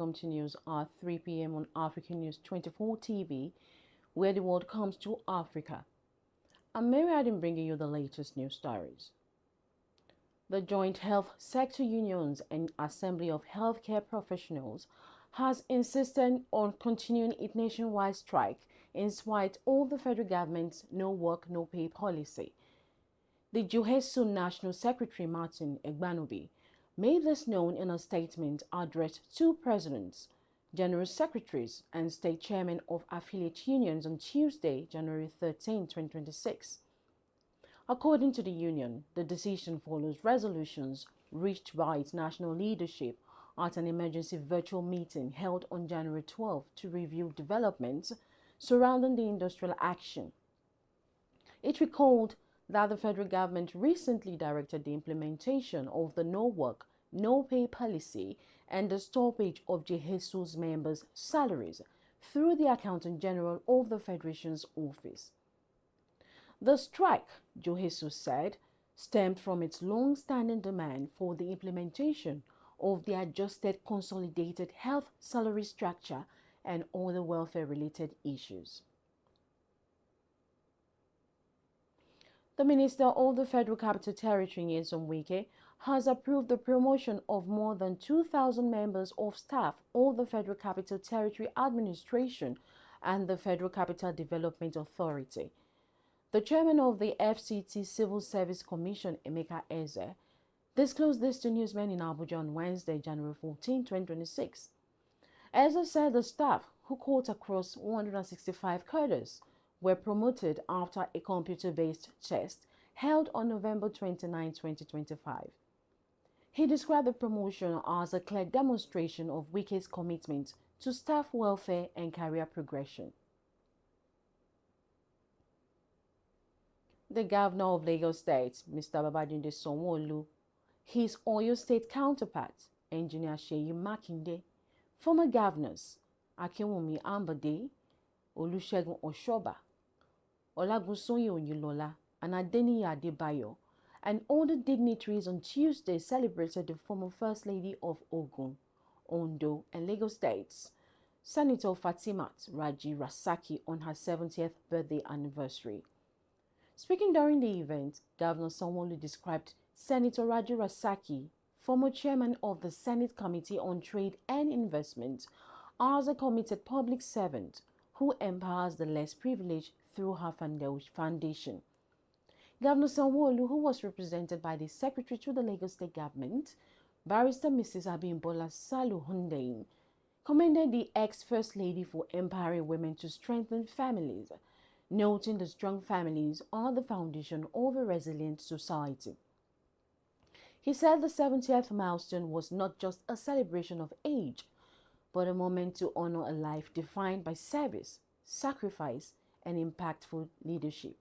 welcome to news at 3 p.m. on African News 24 TV, where the world comes to Africa. I'm Mary Adam bringing you the latest news stories. The Joint Health Sector Unions and Assembly of Healthcare Professionals has insisted on continuing its nationwide strike in spite of the federal government's no work, no pay policy. The JOHESU National Secretary Martin Egbanube made this known in a statement addressed to presidents, general secretaries, and state chairmen of affiliate unions on Tuesday, January 13, 2026. According to the union, the decision follows resolutions reached by its national leadership at an emergency virtual meeting held on January 12 to review developments surrounding the industrial action. It recalled that the federal government recently directed the implementation of the no work, no pay policy and the stoppage of JOHESU's members' salaries through the Accountant General of the Federation's office. The strike, JOHESU said, stemmed from its long-standing demand for the implementation of the adjusted consolidated health salary structure and other welfare-related issues. The Minister of the Federal Capital Territory, 𝐜𝐮𝐴 Wike, has approved the promotion of more than 2,000 members of staff of the Federal Capital Territory Administration and the Federal Capital Development Authority. The chairman of the FCT Civil Service Commission, 𝐜𝐻𝐿, disclosed this to newsmen in Abuja on Wednesday, January 14, 2026. 𝐜𝐻𝐿 said the staff, who cut across 165 cadres, were promoted after a computer-based test held on November 29, 2025. He described the promotion as a clear demonstration of Wike's commitment to staff welfare and career progression. The governor of Lagos State, Mr. Babajide Sanwo-Olu, his Oyo State counterpart, Engineer 𝐜𝐶èyí Mákindé, former governors Akinwunmi Ambode, Olusegun Oshọba, Olagunsoye Oyinlola, and Adeniyi Adebayo, and other dignitaries on Tuesday celebrated the former First Lady of Ogun, Ondo, and Lagos States, Senator Fatimat Raji-Rasaki, on her 70th birthday anniversary. Speaking during the event, Governor Sanwo-Olu described Senator Raji-Rasaki, former chairman of the Senate Committee on Trade and Investment, as a committed public servant who empowers the less privileged through her foundation. Governor Sanwo-Olu, who was represented by the Secretary to the Lagos State Government, Barrister Mrs. Abimbola Salu Hundeyin, commended the ex-First Lady for empowering women to strengthen families, noting the strong families are the foundation of a resilient society. He said the 70th milestone was not just a celebration of age, but a moment to honor a life defined by service, sacrifice, and impactful leadership.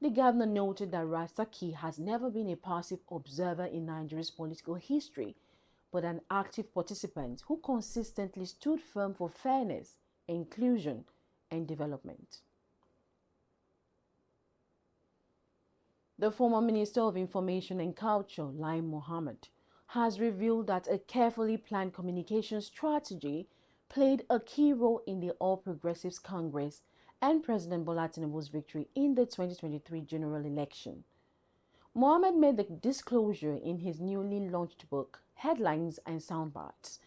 The governor noted that Rasaki has never been a passive observer in Nigeria's political history, but an active participant who consistently stood firm for fairness, inclusion, and development. The former Minister of Information and Culture, Lai Mohammed, has revealed that a carefully planned communication strategy played a key role in the All Progressives Congress and President Bola Tinubu's victory in the 2023 general election. Mohammed made the disclosure in his newly launched book, Headlines and Soundbites,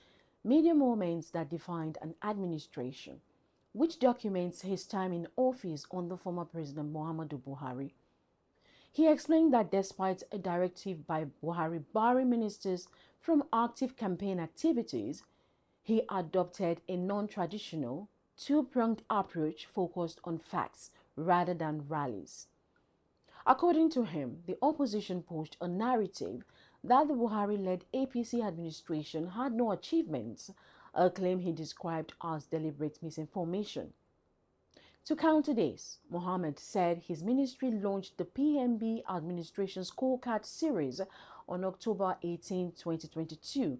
Media Moments That Defined an Administration, which documents his time in office under former President Muhammadu Buhari. He explained that despite a directive by Buhari barring ministers from active campaign activities, he adopted a non-traditional, two-pronged approach focused on facts rather than rallies. According to him, the opposition pushed a narrative that the Buhari-led APC administration had no achievements, a claim he described as deliberate misinformation. To counter this, Mohammed said his ministry launched the PMB Administration Scorecard Series on October 18, 2022,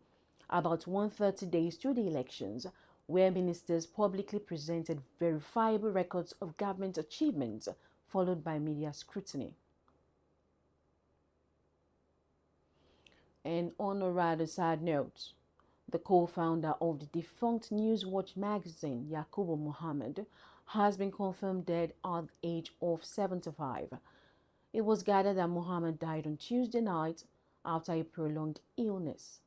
about 130 days to the elections, where ministers publicly presented verifiable records of government achievements, followed by media scrutiny. And on a rather sad note, The co-founder of the defunct Newswatch magazine, Yakubu Mohammed, has been confirmed dead at the age of 75. It was gathered that Mohammed died on Tuesday night after a prolonged illness.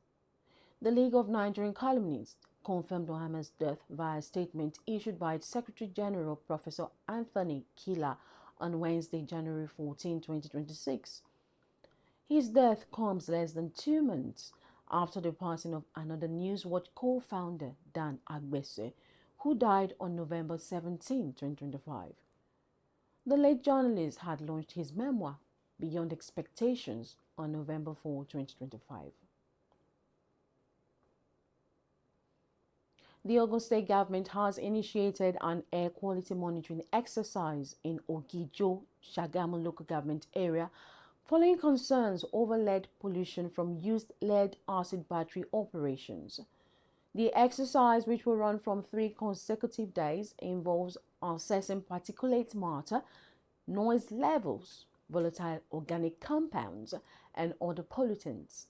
The League of Nigerian Columnists confirmed Mohammed's death via a statement issued by its Secretary General, Professor Anthony Kila, on Wednesday, January 14, 2026. His death comes less than 2 months after the passing of another Newswatch co-founder, Dan Agbese, who died on November 17, 2025. The late journalist had launched his memoir, Beyond Expectations, on November 4, 2025. The Ogun State government has initiated an air quality monitoring exercise in Ogijo, Shagamu local government area following concerns over lead pollution from used lead-acid battery operations. The exercise, which will run from 3 consecutive days, involves assessing particulate matter, noise levels, volatile organic compounds, and other pollutants.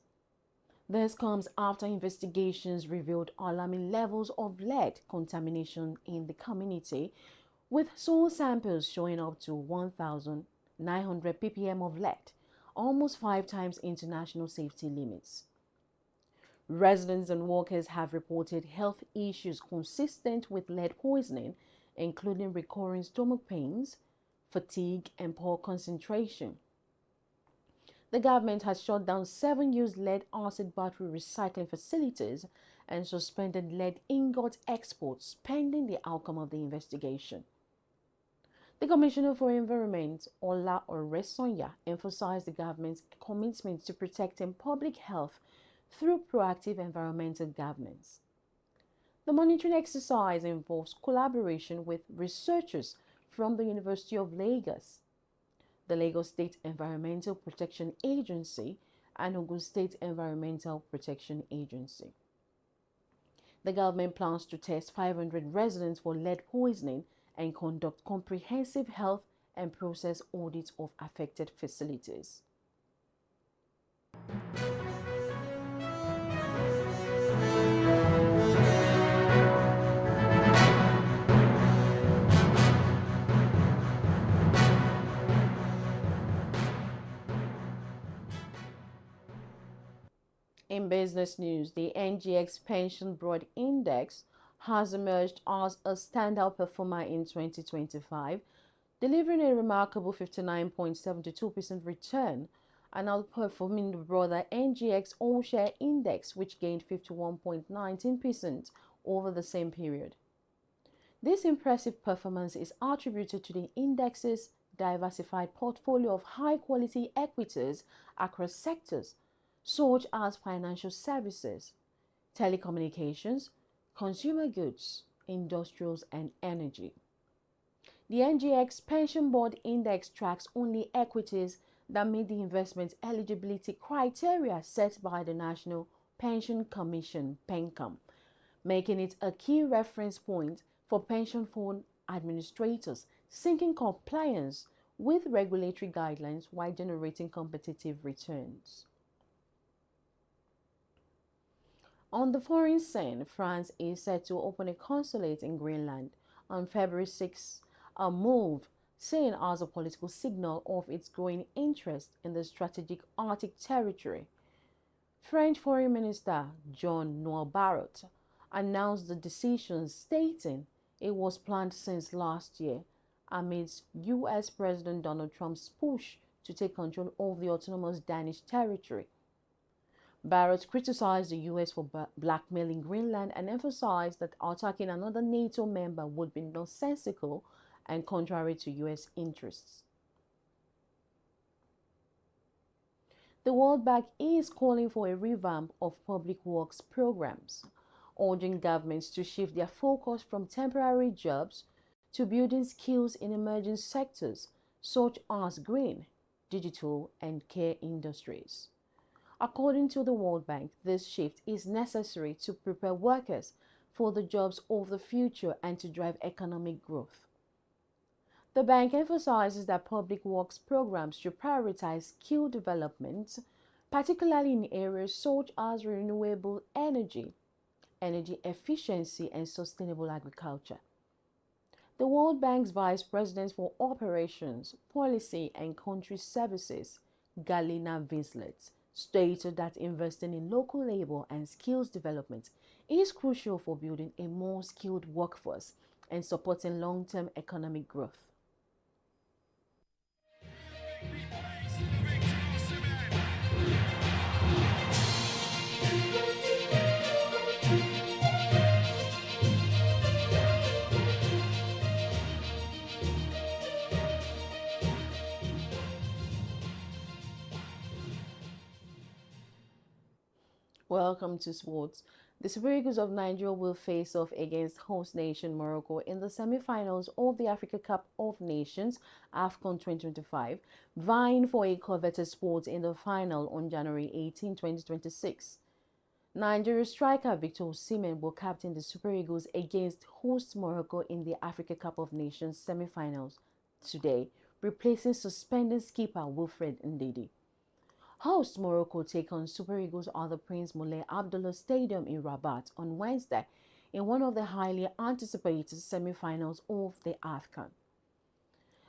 This comes after investigations revealed alarming levels of lead contamination in the community, with soil samples showing up to 1,900 ppm of lead, almost 5 times international safety limits. Residents and workers have reported health issues consistent with lead poisoning, including recurring stomach pains, fatigue, and poor concentration. The government has shut down 7 used lead-acid battery recycling facilities and suspended lead ingot exports pending the outcome of the investigation. The Commissioner for Environment, Ola Oresanya, emphasized the government's commitment to protecting public health through proactive environmental governance. The monitoring exercise involves collaboration with researchers from the University of Lagos, the Lagos State Environmental Protection Agency, and Ogun State Environmental Protection Agency. The government plans to test 500 residents for lead poisoning and conduct comprehensive health and process audits of affected facilities. In business news, the NGX Pension Broad Index has emerged as a standout performer in 2025, delivering a remarkable 59.72% return and outperforming the broader NGX All-Share Index, which gained 51.19% over the same period. This impressive performance is attributed to the index's diversified portfolio of high-quality equities across sectors such as financial services, telecommunications, consumer goods, industrials, and energy. The NGX Pension Board Index tracks only equities that meet the investment eligibility criteria set by the National Pension Commission (PENCOM), making it a key reference point for pension fund administrators seeking compliance with regulatory guidelines while generating competitive returns. On the foreign scene, France is set to open a consulate in Greenland on February 6, a move seen as a political signal of its growing interest in the strategic Arctic territory. French Foreign Minister Jean-Noël Barrot announced the decision, stating it was planned since last year amidst U.S. President Donald Trump's push to take control of the autonomous Danish territory. Barrot criticized the U.S. for blackmailing Greenland and emphasized that attacking another NATO member would be nonsensical and contrary to U.S. interests. The World Bank is calling for a revamp of public works programs, urging governments to shift their focus from temporary jobs to building skills in emerging sectors such as green, digital, and care industries. According to the World Bank, this shift is necessary to prepare workers for the jobs of the future and to drive economic growth. The bank emphasizes that public works programs should prioritize skill development, particularly in areas such as renewable energy, energy efficiency, and sustainable agriculture. The World Bank's Vice President for Operations, Policy and Country Services, Galina Winslet, stated that investing in local labor and skills development is crucial for building a more skilled workforce and supporting long-term economic growth. Welcome to sports. The Super Eagles of Nigeria will face off against host nation Morocco in the semi-finals of the Africa Cup of Nations AFCON 2025, vying for a coveted spot in the final on January 18, 2026. Nigeria striker Victor Osimhen will captain the Super Eagles against host Morocco in the Africa Cup of Nations semi-finals today, replacing suspended skipper Wilfred Ndidi. Host Morocco take on Super Eagles at the Prince Moulay Abdullah Stadium in Rabat on Wednesday in one of the highly anticipated semi-finals of the AFCON.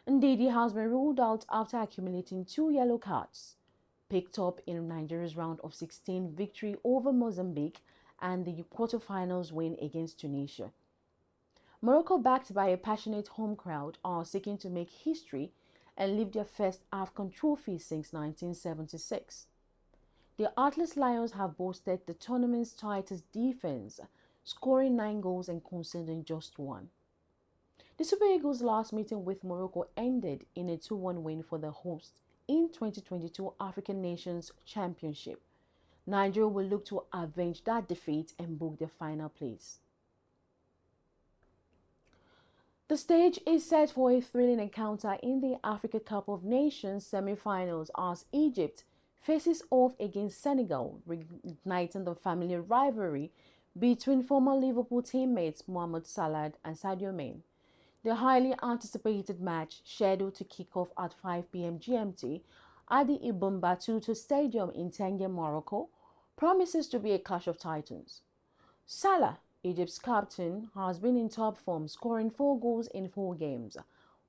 Ndidi has been ruled out after accumulating 2 yellow cards, picked up in Nigeria's round of 16 victory over Mozambique and the quarterfinals win against Tunisia. Morocco, backed by a passionate home crowd, are seeking to make history and lift their first AFCON trophy since 1976. The Atlas Lions have boasted the tournament's tightest defense, scoring 9 goals and conceding just 1. The Super Eagles' last meeting with Morocco ended in a 2-1 win for the hosts in 2022 African Nations Championship. Nigeria will look to avenge that defeat and book their final place. The stage is set for a thrilling encounter in the Africa Cup of Nations semi-finals as Egypt faces off against Senegal, reigniting the family rivalry between former Liverpool teammates Mohammed Salah and Sadio Mane. The highly anticipated match, scheduled to kick off at 5 p.m. GMT at the Ibn Battuta Stadium in Tangier, Morocco, promises to be a clash of titans. Salah, Egypt's captain, has been in top form, scoring 4 goals in 4 games,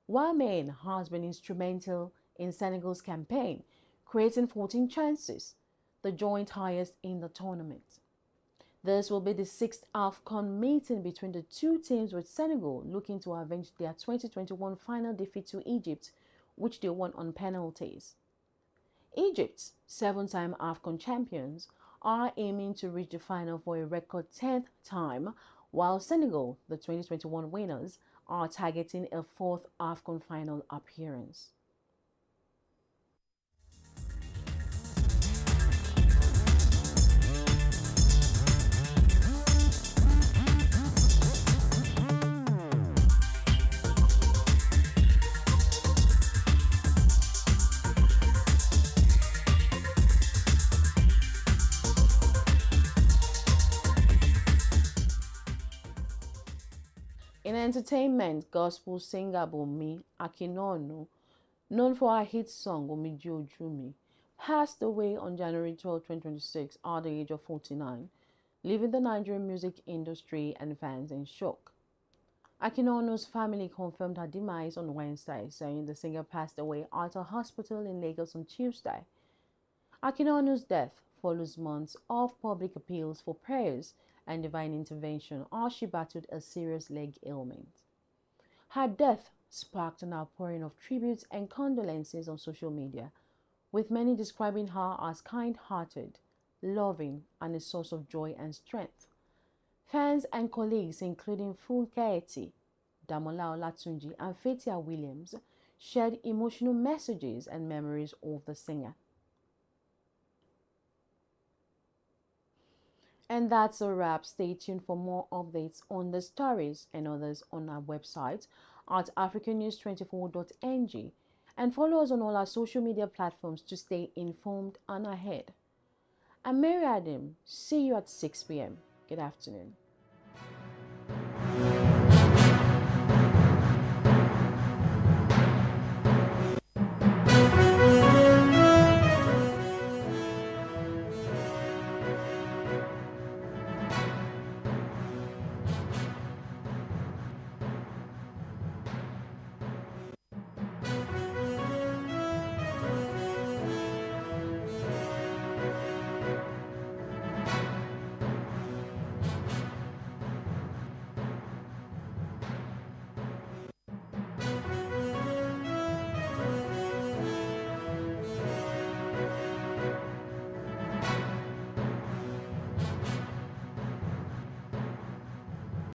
while Mane has been instrumental in Senegal's campaign, creating 14 chances, the joint highest in the tournament. This will be the 6th AFCON meeting between the two teams, with Senegal looking to avenge their 2021 final defeat to Egypt, which they won on penalties. Egypt's 7-time AFCON champions are aiming to reach the final for a record 10th time, while Senegal, the 2021 winners, are targeting a 4th AFCON final appearance. In entertainment, gospel singer Bumi Akinonu, known for her hit song 𝐜𝐨𝐦𝐻𝐿, passed away on January 12, 2026 at the age of 49, leaving the Nigerian music industry and fans in shock. Akinonu's family confirmed her demise on Wednesday, saying the singer passed away at a hospital in Lagos on Tuesday. Akinonu's death follows months of public appeals for prayers and divine intervention as she battled a serious leg ailment. Her death sparked an outpouring of tributes and condolences on social media, with many describing her as kind-hearted, loving, and a source of joy and strength. Fans and colleagues, including FUNKE, Damola Olatunji, and Fathia Williams, shared emotional messages and memories of the singer. And that's a wrap. Stay tuned for more updates on the stories and others on our website at africannews24.ng, and follow us on all our social media platforms to stay informed and ahead. I'm Mary Adam. See you at 6 p.m. Good afternoon.